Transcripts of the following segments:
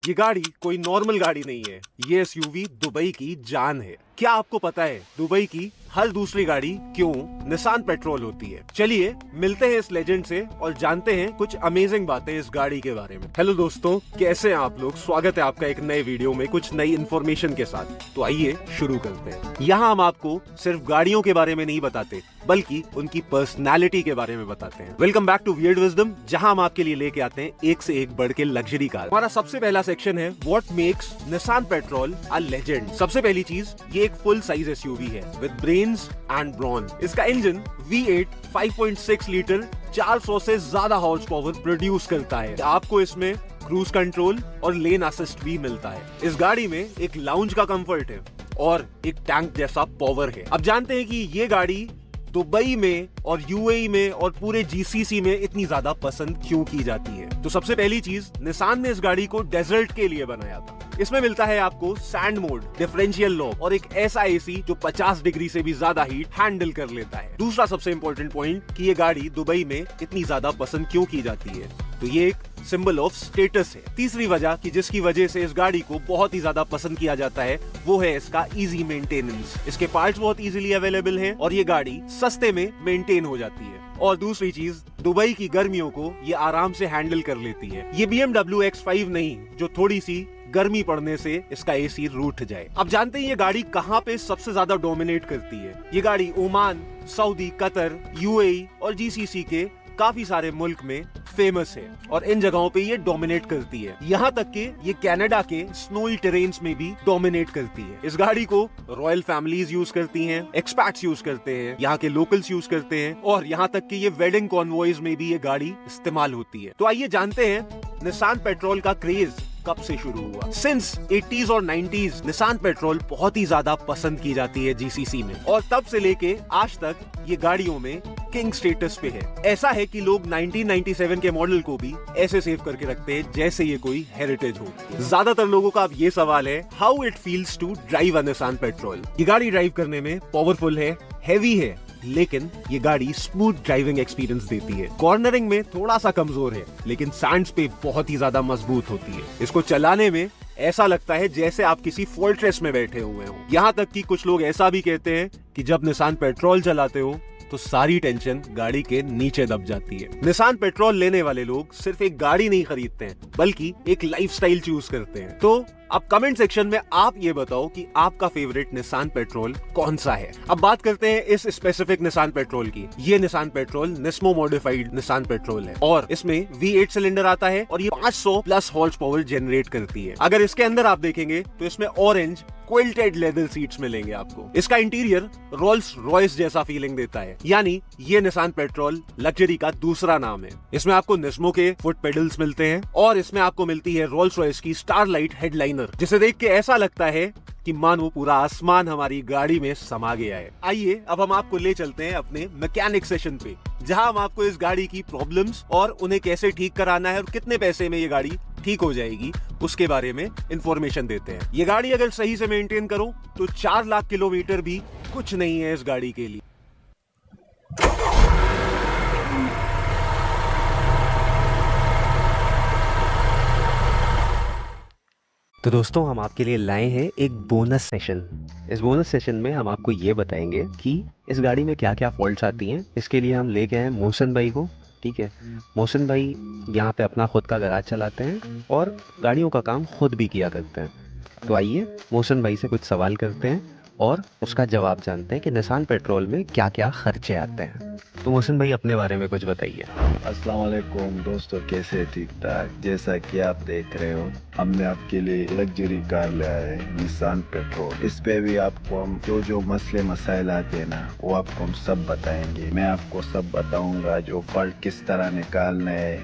ये गाड़ी कोई नॉर्मल गाड़ी नहीं है, ये एसयूवी दुबई की जान है। क्या आपको पता है दुबई की हर दूसरी गाड़ी क्यों निसान पेट्रोल होती है? चलिए मिलते हैं इस लेजेंड से और जानते हैं कुछ अमेजिंग बातें इस गाड़ी के बारे में। हेलो दोस्तों, कैसे हैं आप लोग? स्वागत है आपका एक नए वीडियो में कुछ नई इन्फॉर्मेशन के साथ। तो आइए शुरू करते हैं। यहाँ हम आपको सिर्फ गाड़ियों के बारे में नहीं बताते, बल्कि उनकी पर्सनालिटी के बारे में बताते हैं। Welcome back to Weird Wisdom, जहां हम आपके लिए लेके आते हैं एक से एक बढ़ के लग्जरी कार। हमारा सबसे पहला सेक्शन है what makes Nissan petrol a legend. सबसे पहली चीज, ये एक फुल साइज एसयूवी है विद ब्रेन्स एंड ब्रॉन। इसका इंजन V8 5.6 लीटर 400 से ज्यादा हॉर्स पावर प्रोड्यूस करता है। आपको इसमें क्रूज कंट्रोल और लेन असिस्ट भी मिलता है। इस गाड़ी में एक लाउंज का कंफर्ट है और एक टैंक जैसा पावर है। अब जानते हैं कि ये गाड़ी दुबई में और यूएई में और पूरे जीसीसी में इतनी ज्यादा पसंद क्यों की जाती है? तो सबसे पहली चीज, निसान ने इस गाड़ी को डेजर्ट के लिए बनाया था। इसमें मिलता है आपको सैंड मोड, डिफरेंशियल लॉक और एक ऐसा एसी जो 50 डिग्री से भी ज्यादा हीट हैंडल कर लेता है। दूसरा सबसे इंपॉर्टेंट पॉइंट कि ये गाड़ी दुबई में इतनी ज्यादा पसंद क्यों की जाती है, तो ये एक सिंबल ऑफ स्टेटस है। तीसरी वजह कि जिसकी वजह से इस गाड़ी को बहुत ही ज्यादा पसंद किया जाता है, वो है इसका इजी मेंटेनेंस। इसके पार्ट्स बहुत इजीली अवेलेबल हैं और ये गाड़ी सस्ते में मेंटेन हो जाती है। और दूसरी चीज, दुबई की गर्मियों को ये आराम से हैंडल कर लेती है। ये BMW X5 नहीं जो थोड़ी सी गर्मी पड़ने से इसका एसी रूठ जाए। अब जानते हैं ये गाड़ी कहाँ पे सबसे ज्यादा डोमिनेट करती है। ये गाड़ी ओमान, सऊदी, कतर, यूएई और जीसीसी के काफी सारे मुल्क में फेमस है और इन जगहों पे ये डोमिनेट करती है। यहाँ तक कि ये कनाडा के स्नोई टेरेन्स में भी डोमिनेट करती है। इस गाड़ी को रॉयल फैमिलीज यूज करती हैं, एक्सपैट्स यूज करते हैं, यहाँ के लोकल्स यूज करते हैं और यहाँ तक कि ये वेडिंग कॉन्वॉयज में भी ये गाड़ी इस्तेमाल होती है। तो आइए जानते हैं निसान पेट्रोल का क्रेज कब से शुरू हुआ। सिंस 80s और 90s निसान पेट्रोल बहुत ही ज्यादा पसंद की जाती है जीसीसी में और तब से लेके आज तक ये गाड़ियों में किंग स्टेटस पे है। ऐसा है कि लोग 1997 के मॉडल को भी ऐसे सेव करके रखते हैं जैसे ये कोई हेरिटेज हो। ज्यादातर लोगों का अब ये सवाल है, how it feels to drive a Nissan Patrol. ये गाड़ी ड्राइव करने में पावरफुल है, हैवी है, लेकिन ये गाड़ी स्मूथ ड्राइविंग एक्सपीरियंस देती है। कॉर्नरिंग में थोड़ा सा कमजोर है, लेकिन सैंड्स पे बहुत ही ज्यादा मजबूत होती है। इसको चलाने में ऐसा लगता है जैसे आप किसी फोर्ट्रेस में बैठे हुए हो। यहाँ तक कि कुछ लोग ऐसा भी कहते हैं कि जब निसान पेट्रोल चलाते हो तो सारी टेंशन गाड़ी के नीचे दब जाती है। निसान पेट्रोल लेने वाले लोग सिर्फ एक गाड़ी नहीं खरीदते हैं, बल्कि एक लाइफस्टाइल चूज करते हैं। तो अब कमेंट सेक्शन में आप ये बताओ कि आपका फेवरेट निसान पेट्रोल कौन सा है। अब बात करते हैं इस स्पेसिफिक निसान पेट्रोल की। ये Nissan petrol Nismo modified Nissan petrol है और इसमें V8 सिलेंडर आता है और ये 500 प्लस हॉर्स पावर जनरेट करती है। अगर इसके अंदर आप देखेंगे तो इसमें ऑरेंज क्विल्टेड लेदर सीट्स मिलेंगे आपको। इसका इंटीरियर रोल्स रॉयस जैसा फीलिंग देता है, यानी ये निसान पेट्रोल लग्जरी का दूसरा नाम है। इसमें आपको निस्मो के फुट पेडल्स मिलते हैं और इसमें आपको मिलती है रोल्स रॉयस की स्टारलाइट हेडलाइनर, जिसे देख के ऐसा लगता है कि मानो पूरा आसमान हमारी गाड़ी में समा गया है। आइए अब हम आपको ले चलते हैं अपने मैकेनिक सेशन पे, जहां हम आपको इस गाड़ी की प्रॉब्लम्स और उन्हें कैसे ठीक कराना है और कितने पैसे में ये गाड़ी ठीक हो जाएगी उसके बारे में इंफॉर्मेशन देते हैं। ये गाड़ी अगर सही से मेंटेन करो तो 4 लाख किलोमीटर भी कुछ नहीं है इस गाड़ी के लिए। तो दोस्तों, हम आपके लिए लाए हैं एक बोनस सेशन। इस बोनस सेशन में हम आपको ये बताएंगे कि इस गाड़ी में क्या क्या फॉल्ट्स आती हैं। इसके लिए हम लेके आए मोहसिन भाई को। ठीक है, मोहसिन भाई यहाँ पे अपना खुद का गैराज चलाते हैं और गाड़ियों का काम खुद भी किया करते हैं। तो आइए मोहसिन भाई से कुछ सवाल करते हैं और उसका जवाब जानते हैं कि निसान पेट्रोल में क्या क्या खर्चे आते हैं। तो मोहसिन भाई, अपने बारे में कुछ बताइए। अस्सलाम वालेकुम दोस्तों, कैसे? ठीक ठाक। जैसा कि आप देख रहे हो, हमने आपके लिए लग्जरी कार ले आए हैं निसान पेट्रोल। इस पे भी आपको हम जो मसले मसाइल आते हैं ना, वो आपको हम सब बताएंगे। मैं आपको सब बताऊंगा, जो फॉल्ट किस तरह निकालना है,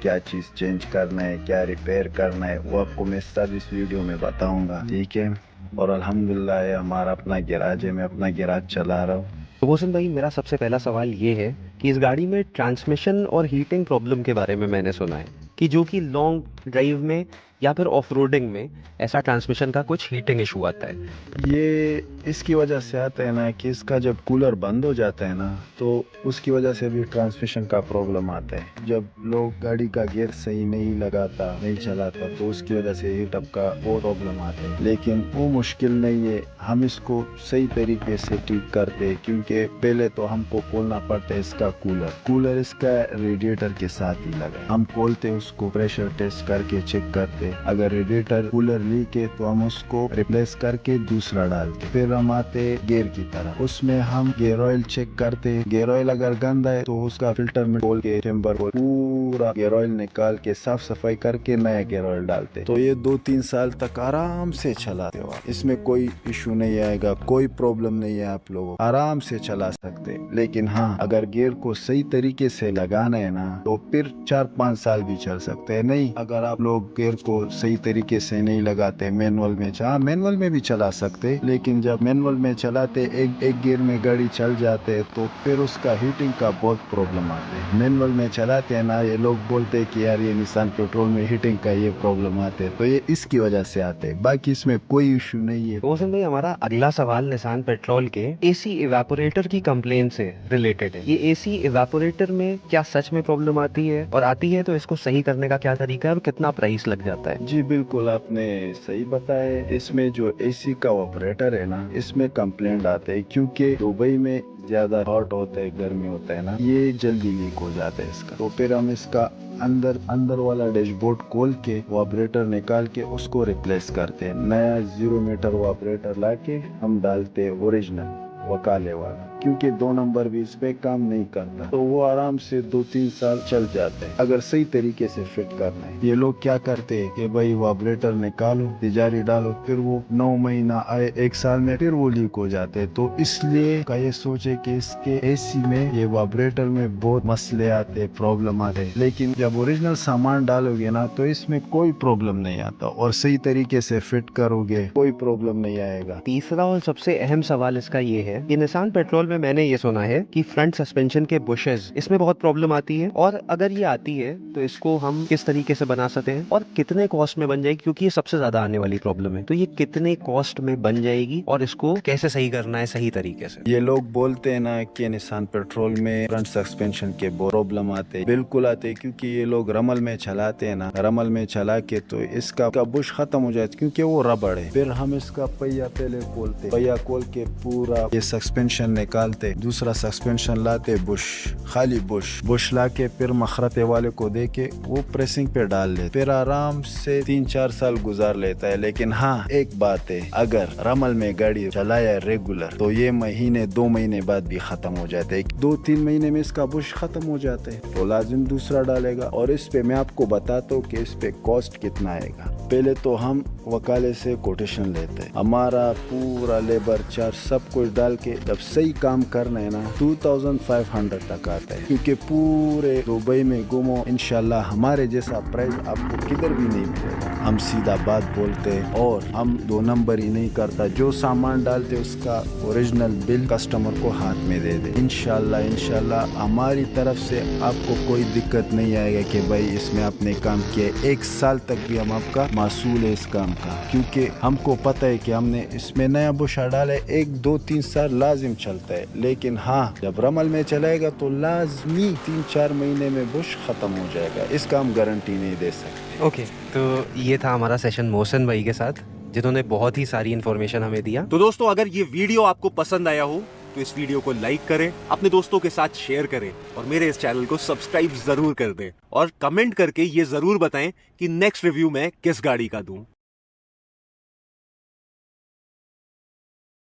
क्या चीज़ चेंज करना है, क्या रिपेयर करना है, वो आपको मैं सब इस वीडियो में बताऊंगा। ठीक है, और अल्हम्दुलिल्लाह हमारा अपना गैराज है, मैं अपना गैराज चला रहा हूँ। तो मोहसिन भाई, मेरा सबसे पहला सवाल ये है कि इस गाड़ी में ट्रांसमिशन और हीटिंग प्रॉब्लम के बारे में मैंने सुना है कि जो कि लॉन्ग ड्राइव में या फिर ऑफ रोडिंग में ऐसा ट्रांसमिशन का कुछ हीटिंग इशू आता है? ये इसकी वजह से आता है ना कि इसका जब कूलर बंद हो जाता है ना तो उसकी वजह से भी ट्रांसमिशन का प्रॉब्लम आता है। जब लोग गाड़ी का गियर सही नहीं लगाता, नहीं चलाता, तो उसकी वजह से हीट अप का वो प्रॉब्लम आता है। लेकिन वो मुश्किल नहीं है, हम इसको सही तरीके से ठीक करते हैं, क्योंकि पहले तो हमको खोलना पड़ता है इसका कूलर इसका रेडिएटर के साथ ही लगा है। हम खोलते उसको प्रेशर टेस्ट करके चेक करते, अगर रेडिएटर कूलर लीक है तो हम उसको रिप्लेस करके दूसरा डालते। फिर हम आते गियर की तरफ, उसमें हम गियर ऑयल चेक करते। गियर ऑयल अगर गंदा है तो उसका फिल्टर में खोल के चेम्बर को पूरा गियर ऑयल निकाल के साफ सफाई करके नया गियर ऑयल डालते। तो ये 2-3 साल तक आराम से चलाते हो, इसमें कोई इशू नहीं आएगा, कोई प्रॉब्लम नहीं है, आप लोग आराम से चला सकते। लेकिन हाँ, अगर गियर को सही तरीके से लगाना है ना तो फिर 4-5 साल भी चल सकते हैं। नहीं, अगर आप लोग गियर को सही तरीके से नहीं लगाते, मैनुअल में भी चला सकते, लेकिन जब मैनुअल में चलाते एक गियर में गाड़ी चल जाते तो फिर उसका हीटिंग का बहुत प्रॉब्लम आते है। मैनुअल में चलाते हैं ना, ये लोग बोलते हैं कि यार ये निसान पेट्रोल में हीटिंग का ये प्रॉब्लम आते है, तो ये इसकी वजह से आते हैं, बाकी इसमें कोई इशू नहीं है। रोशन भाई, हमारा अगला सवाल निसान पेट्रोल के एसी इवेपोरेटर की कंप्लेन से रिलेटेड है। ये एसी इवेपोरेटर में क्या सच में प्रॉब्लम आती है, और आती है तो इसको सही करने का क्या तरीका है और कितना प्राइस लग जाता है? जी बिल्कुल, आपने सही बताया। इसमें जो एसी का ऑपरेटर है ना, इसमें कंप्लेंट आते है, क्योंकि दुबई में ज्यादा हॉट होता है, गर्मी होता है ना, ये जल्दी लीक हो जाता है इसका। तो फिर हम इसका अंदर वाला डैशबोर्ड खोल के वाइब्रेटर निकाल के उसको रिप्लेस करते हैं। नया 0 मीटर वाइब्रेटर लाके हम डालते हैं ओरिजिनल वकाले वाला, क्योंकि 2 नंबर भी इस पे काम नहीं करता, तो वो आराम से 2-3 साल चल जाते हैं अगर सही तरीके से फिट करना है। ये लोग क्या करते हैं कि भाई वाइब्रेटर निकालो, तिजारी डालो, फिर वो 9 महीना आए 1 साल में फिर वो लीक हो जाते हैं। तो इसलिए का ये सोचे कि इसके एसी में ये वाइब्रेटर में बहुत मसले आते, प्रॉब्लम आते हैं। लेकिन जब ओरिजिनल सामान डालोगे ना तो इसमें कोई प्रॉब्लम नहीं आता, और सही तरीके से फिट करोगे कोई प्रॉब्लम नहीं आएगा। तीसरा और सबसे अहम सवाल इसका ये है कि निसान पेट्रोल में मैंने ये सुना है कि फ्रंट सस्पेंशन के बुशेस, इसमें बहुत प्रॉब्लम आती है, और अगर ये आती है तो इसको हम किस तरीके से बना सकते हैं और कितने कॉस्ट में बन जाएगी, क्योंकि ये सबसे ज्यादा आने वाली प्रॉब्लम है। तो ये कितने कॉस्ट में बन जाएगी और इसको कैसे सही करना है सही तरीके से? ये लोग बोलते हैं ना कि निसान पेट्रोल में फ्रंट सस्पेंशन के प्रॉब्लम आते हैं, बिल्कुल आते हैं, क्योंकि ये लोग रमल में चलाते हैं ना, रमल में चला के तो इसका बुश खत्म हो जाता है, क्योंकि वो रबड़ है। फिर हम इसका पहिया पहले खोलते, पहिया खोल के पूरा ये सस्पेंशन निकालते, दूसरा सस्पेंशन लाते, खाली बुश ला के फिर मखरते वाले को दे के वो प्रेसिंग पे डाल लेते, फिर आराम से 3-4 साल गुजार लेता है। लेकिन हाँ, एक बात है, अगर रमल में गाड़ी चलाया रेगुलर तो ये 1-2 महीने बाद भी खत्म हो जाता है। 2-3 महीने में इसका बुश खत्म हो जाता है तो लाजिम दूसरा डालेगा। और इस पे मैं आपको बताता हूँ कि इस पे कॉस्ट कितना आएगा। पहले तो हम वकाले से कोटेशन लेते हैं, हमारा पूरा लेबर चार्ज सब कुछ डाल के जब सही काम करना है ना 2500 तक आता है, क्योंकि पूरे दुबई में घूमो, इंशाल्लाह हमारे जैसा प्राइस आपको किधर भी नहीं मिलेगा। हम सीधा बात बोलते हैं और हम 2 नंबर ही नहीं करता, जो सामान डालते उसका ओरिजिनल बिल कस्टमर को हाथ में दे दे। इंशाल्लाह हमारी तरफ से आपको कोई दिक्कत नहीं आएगा कि भाई इसमें आपने काम किया। 1 साल तक भी हम आपका मासूल है इस काम का, क्योंकि हमको पता है कि हमने इसमें नया बुशा डाला है, 1-2-3 साल लाजिम चलता है। लेकिन हाँ, जब रमल में चलाएगा तो लाजमी 3-4 महीने में बुश खत्म हो जाएगा, इसका हम गारंटी नहीं दे सकते। ओके, तो ये था हमारा सेशन मोहसिन भाई के साथ, जिन्होंने बहुत ही सारी इन्फॉर्मेशन हमें दिया। तो दोस्तों, अगर ये वीडियो आपको पसंद आया हो तो इस वीडियो को लाइक करें, अपने दोस्तों के साथ शेयर करें और मेरे इस चैनल को सब्सक्राइब जरूर कर दें, और कमेंट करके ये जरूर बताएं कि नेक्स्ट रिव्यू मैं किस गाड़ी का दूं।